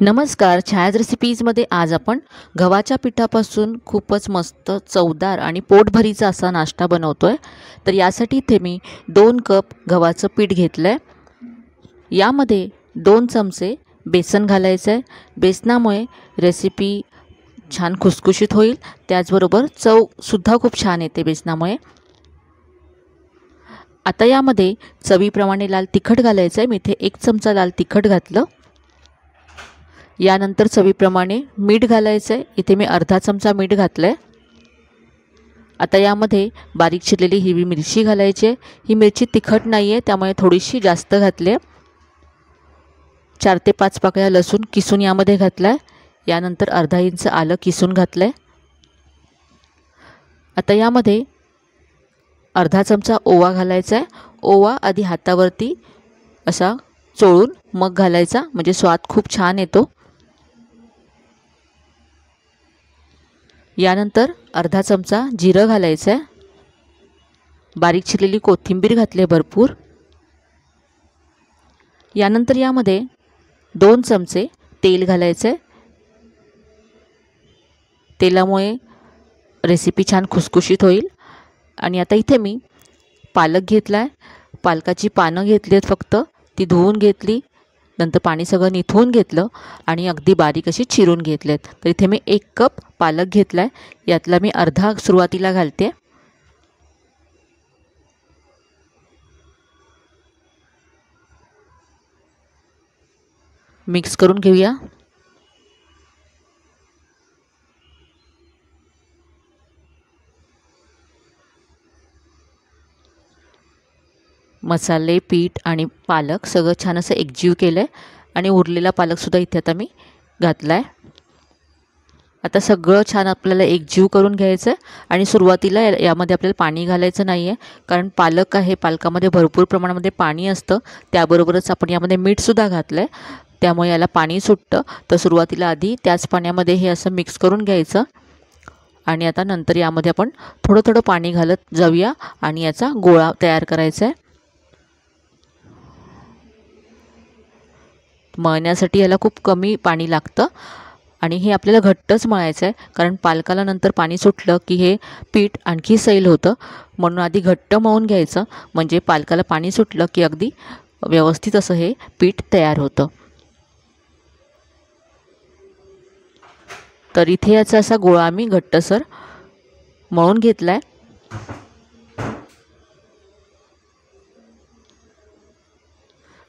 नमस्कार. छायाज रेसिपीजमध्ये आज आपण गव्हाच्या पिठापासून खूपच मस्त चवदार आणि पोटभरीचा असा नाश्ता बनवतोय. तर यासाठी इथे मी 2 कप गव्हाचं पीठ घेतलं आहे. यामध्ये 2 चमचे बेसन घालायचं आहे. बेसनामुळे रेसिपी छान खुसखुशीत होईल, त्याचबरोबर चवसुद्धा खूप छान येते बेसनामुळे. आता यामध्ये चवीप्रमाणे लाल तिखट घालायचं आहे. मी इथे 1 चमचा लाल तिखट घातलं. यानंतर चवीप्रमाणे मीठ घालायचं आहे. इथे मी अर्धा चमचा मीठ घातलं आहे. आता यामध्ये बारीक चिरलेली हिरवी मिरची घालायची आहे. ही मिरची तिखट नाही आहे, त्यामुळे थोडीशी जास्त घातली आहे. 4 ते 5 पाकळ्या लसूण किसून यामध्ये घातला आहे. यानंतर अर्धा इंच आलं किसून घातलं आहे. आता यामध्ये अर्धा चमचा ओवा घालायचा आहे. ओवा आधी हातावरती असा चोळून मग घालायचा, म्हणजे स्वाद खूप छान येतो. यानंतर अर्धा चमचा जिरं घालायचं आहे. बारीक चिरलेली कोथिंबीर घातली आहे भरपूर. यानंतर यामध्ये 2 चमचे तेल घालायचं आहे. तेलामुळे रेसिपी छान खुसखुशीत होईल. आणि आता इथे मी पालक घेतला आहे. पालकाची पानं घेतली आहेत फक्त, ती धुवून घेतली, नंतर पाणी सगळं निथळून घेतलं आणि अगदी बारीक अशी चिरून घेतलेत. तर इथे मी 1 कप पालक घेतला आहे. यातला मी अर्धा सुरुवातीला घालते. मिक्स करून घेऊया. मसाले, पीठ आणि पालक सगळं छान असं एकजीव केलं आहे आणि उरलेला पालकसुद्धा इथे आता मी घातला आहे. आता सगळं छान आपल्याला एकजीव करून घ्यायचं आहे. आणि सुरुवातीला यामध्ये आपल्याला पाणी घालायचं नाही आहे, कारण पालक आहे, पालकामध्ये भरपूर प्रमाणामध्ये पाणी असतं. त्याबरोबरच आपण यामध्ये मीठसुद्धा घातलं आहे, त्यामुळे याला पाणी सुटतं. तर सुरुवातीला आधी त्याच पाण्यामध्ये हे असं मिक्स करून घ्यायचं. आणि आता नंतर यामध्ये आपण थोडं थोडं पाणी घालत जाऊया आणि याचा गोळा तयार करायचा आहे. मळण्यासाठी याला खूप कमी पाणी लागतं आणि हे आपल्याला घट्टच मळायचं आहे, कारण पालकाला नंतर पाणी सुटलं की हे पीठ आणखी सैल होतं. म्हणून आधी घट्ट मळून घ्यायचं, म्हणजे पालकाला पाणी सुटलं की अगदी व्यवस्थित असं हे पीठ तयार होतं. तर इथे याचा असा गोळा आम्ही घट्टसर मळून घेतला आहे.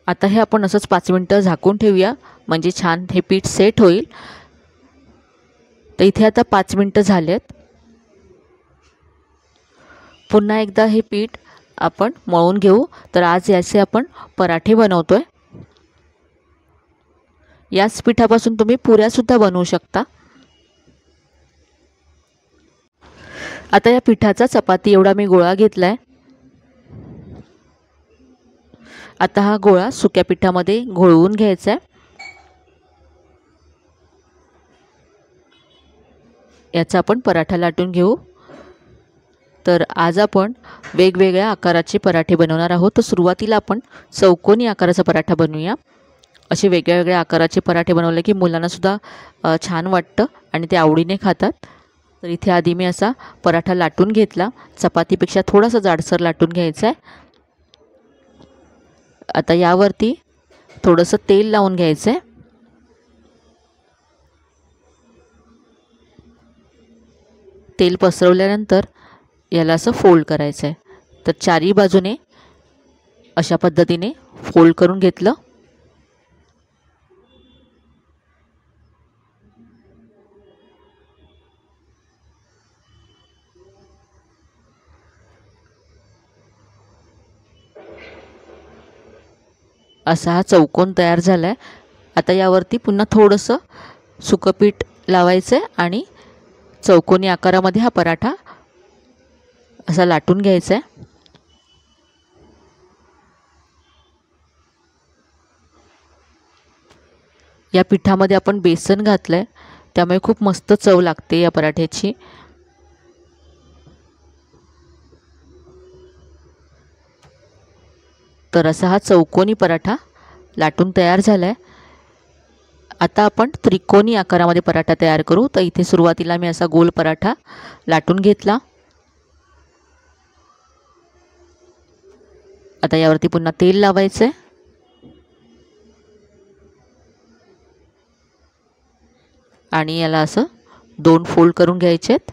आता हे आपण असंच 5 मिनटं झाकून ठेवूया, म्हणजे छान हे पीठ सेट होईल. तर इथे आता 5 मिनटं झालेत. पुन्हा एकदा हे पीठ आपण मळून घेऊ. तर आज याचे आपण पराठे बनवतोय. याच पिठापासून तुम्ही पुऱ्यासुद्धा बनवू शकता. आता या पिठाचा चपाती एवढा मी गोळा घेतला आहे. आता हा गोळा सुक्या पिठामध्ये घोळवून घ्यायचा आहे. याचा आपण पराठा लाटून घेऊ. तर आज आपण वेगवेगळ्या आकाराचे पराठे बनवणार आहोत. तर सुरुवातीला आपण चौकोनी आकाराचा पराठा बनवूया. असे वेगळ्या वेगळ्या आकाराचे पराठे बनवले की मुलांनासुद्धा छान वाटतं आणि ते आवडीने खातात. तर इथे आधी मी असा पराठा लाटून घेतला. चपातीपेक्षा थोडासा जाडसर लाटून घ्यायचा आहे. आता यावरती थोडंसं तेल लावून घ्यायचं आहे. तेल पसरवल्यानंतर याला असं फोल्ड करायचं आहे. तर चारी बाजूने अशा पद्धतीने फोल्ड करून घेतलं. असा हा चौकोन तयार झाला आहे. आता यावरती पुन्हा थोडंसं सुकं पीठ लावायचं आहे आणि चौकोनी आकारामध्ये हा पराठा असा लाटून घ्यायचा आहे. या पिठामध्ये आपण बेसन घातलं आहे, त्यामुळे खूप मस्त चव लागते या पराठ्याची. तर असा हा चौकोनी पराठा लाटून तयार झाला आहे. आता आपण त्रिकोणी आकारामध्ये पराठा तयार करू। तर इथे सुरुवातीला मी असा गोल पराठा लाटून घेतला। आता यावरती पुन्हा तेल लावायचं आहे आणि याला असं 2 फोल्ड करून घ्यायचे आहेत।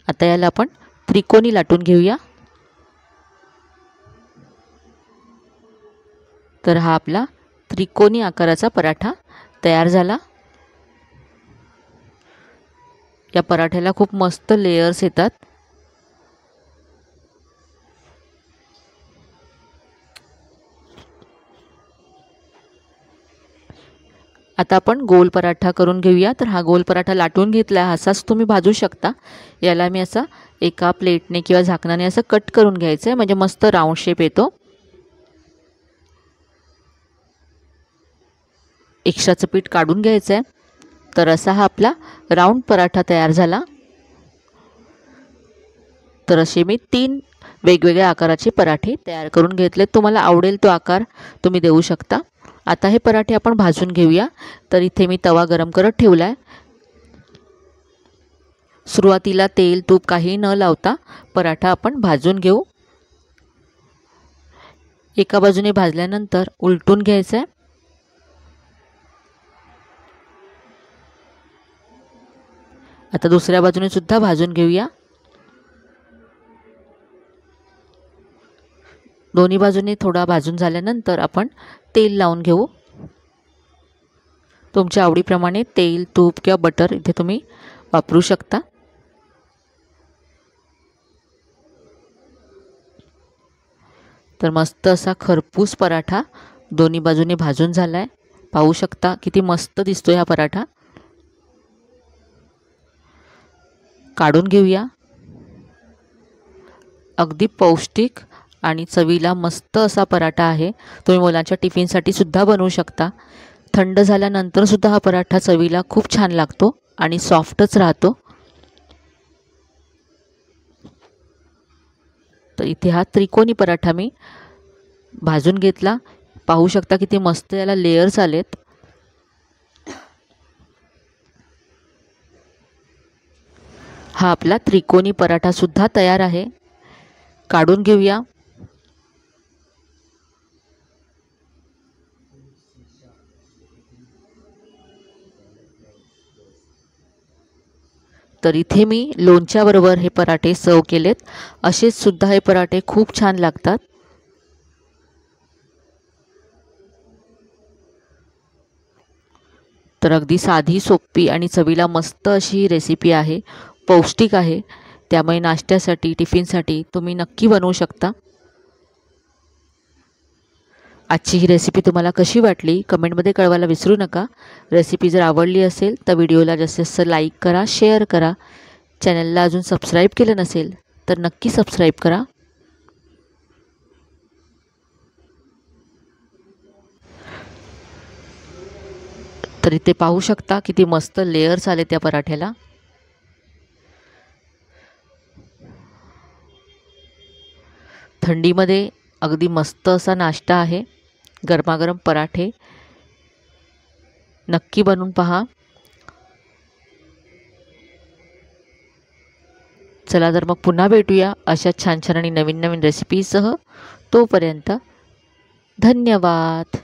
आता याला आपण त्रिकोणी लाटून घेऊया। तर हा आपला त्रिकोणी आकाराचा पराठा तयार झाला। या पराठ्याला खूप मस्त लेयर्स येतात। आता आपण गोल पराठा करून घेऊया। तर हा गोल पराठा लाटून घेतला, असाच तुम्ही भाजू शकता। याला मी असा एका प्लेटने किंवा झाकणाने असं कट करून घ्यायचं आहे, म्हणजे मस्त राऊंड शेप येतो। एक्स्ट्राचं पीठ काढून घ्यायचं आहे। तर असा हा आपला राऊंड पराठा तयार झाला। तर असे मी 3 वेगवेगळ्या आकाराचे पराठे तयार करून घेतले। तुम्हाला आवडेल तो आकार तुम्ही देऊ शकता। आता हे पराठे आपण भाजून घेऊया। तर इथे मी तवा गरम करत ठेवला आहे। सुरुवातीला तेल तूप काही न लावता पराठा आपण भाजून घेऊ। एका बाजूने भाजल्यानंतर उलटून घ्यायचं आहे। आता दुसऱ्या बाजूने सुद्धा भाजून घेऊया। दोन्ही बाजूने थोडा भाजून झाल्यानंतर आपण तेल लावून घेऊ। तुमच्या आवडीप्रमाणे तेल तूप किंवा बटर इथे तुम्ही वापरू शकता। तर मस्त असा खरपूस पराठा दोन्ही बाजूने भाजून झालाय। पाहू शकता किती मस्त दिसतोय हा पराठा। काढून घेऊया। अगदी पौष्टिक आणि चवीला मस्त असा पराठा आहे। तुम्ही मुलांच्या टिफिनसाठी सुद्धा बनवू शकता। थंड झाल्यानंतर सुद्धा हा पराठा चवीला खूप छान लागतो आणि सॉफ्टच राहतो। तर इथे हा त्रिकोणी पराठा मी भाजून घेतला। पाहू शकता किती मस्त याला लेयर्स आलेत। हा आपला त्रिकोणी पराठा सुद्धा तयार आहे। काढून घेऊया। तर इथे मी लोणच्याबरोबर हे पराठे सर्व केलेत। असेच सुद्धा हे पराठे खूप छान लागतात। तर अगदी साधी सोपी आणि चवीला मस्त अशी ही रेसिपी आहे। पौष्टिक आहे, त्यामुळे नाश्त्यासाठी टिफिनसाठी तुम्ही नक्की बनवू शकता। आजची ही रेसिपी तुम्हाला कशी वाटली कमेंटमध्ये कळवायला विसरू नका। रेसिपी जर आवडली असेल तर व्हिडिओला जास्तीत जास्त लाईक करा, शेअर करा। चॅनलला अजून सबस्क्राईब केलं नसेल तर नक्की सबस्क्राईब करा। तर इथे पाहू शकता किती मस्त लेयर्स आले त्या पराठ्याला। थंडीमध्ये अगदी मस्त असा नाश्ता आहे। गरमागरम पराठे नक्की बनवून पहा। चला तर मग पुन्हा भेटूया अशा छान छान आणि नवीन नवीन रेसिपीसह। तोपर्यंत धन्यवाद।